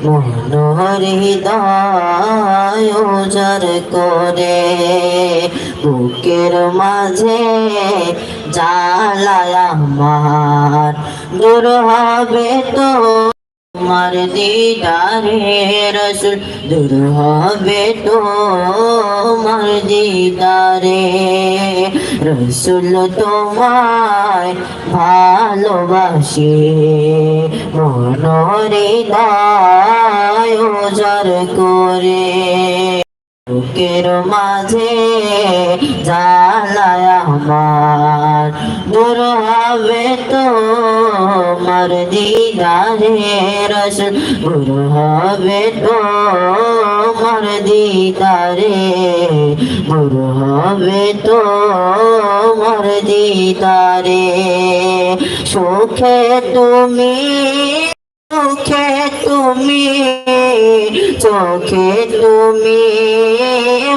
মনোহর হৃদয় উজাড় করে বুকের মাঝে জ্বালায় আমার দূর হবে তো তোমার দিদারে রসুল দূর হবে তোমার দিদারে রসুল তোমায় ভালোবাসি মনোহর হৃদয় উজাড় করে বুকের মাঝে জ্বালায় আমার দূর হবে তোমার দিদারে রসুল দূর হবে তোমার দিদারে দূর হবে তোমার দিদারে সুখে তুমি চোখে তুমি চোখে তুমি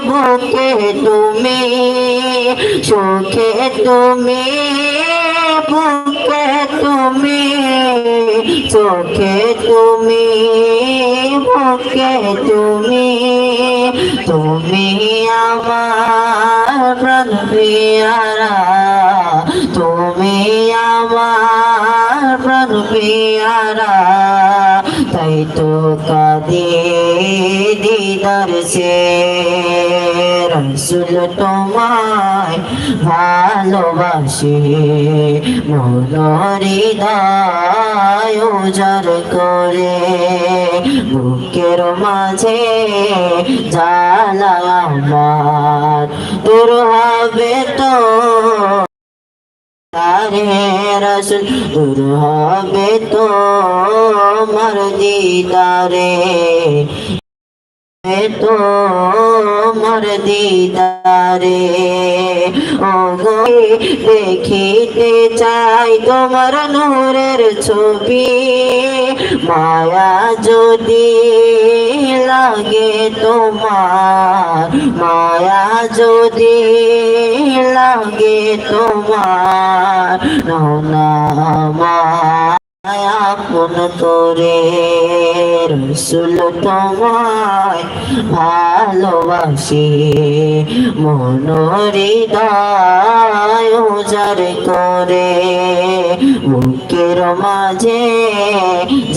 বুকে তুমি সুখে তুমি বুকে তুমি চোখে তুমি বুকে তুমি তুমি আমার প্রাণ প্রিয়ারা তুমি আমার প্রাণ প্রিয়ারা তাই তো কাঁদে দিদার সে রসুল তোমায় ভালোবাসে মনোহর হৃদয় উজাড় করে বুকের মাঝে জ্বালায় আমার দূর হবে তো তারে রসুল দূর হবে তোমার দিদারে তোমার দিদারে ও গো দেখিতে চাই তোমার নূরের ছবি মায়া যদি লাগে তোমার মায়া যদি লাগে তোমার না আপন করে রসুল তোমায় ভালোবাসি মনোহর হৃদয় উজাড় করে বুকের মাঝে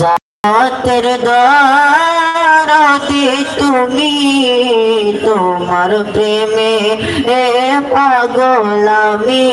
জাতের দারাতে তুমি তোমার প্রেমে পাগল আমি